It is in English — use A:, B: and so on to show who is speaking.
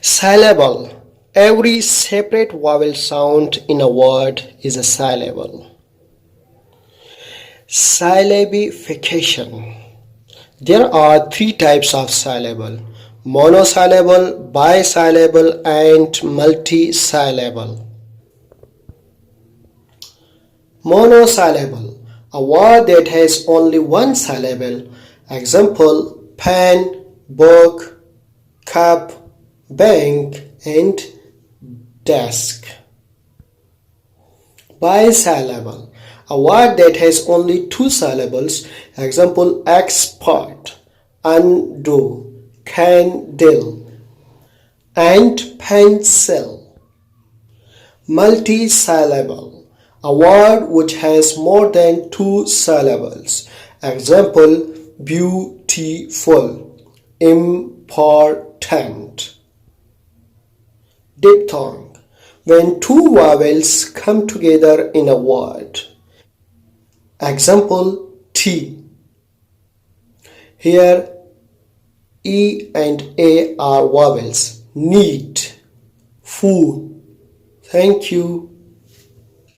A: Syllable. Every separate vowel sound in a word is a syllable. Syllabification. There are three types of syllable: monosyllable, bisyllable, and multisyllable. Monosyllable, a word that has only one syllable. Example: pen, book, cup, bank, and desk. Bysyllable, a word that has only two syllables. Example: expert, undo, candle, and pencil. Multisyllable, a word which has more than two syllables. Example: beautiful, important. Diphthong, when two vowels come together in a word. Example: tea. Here E and A are vowels. Need, food. Thank you.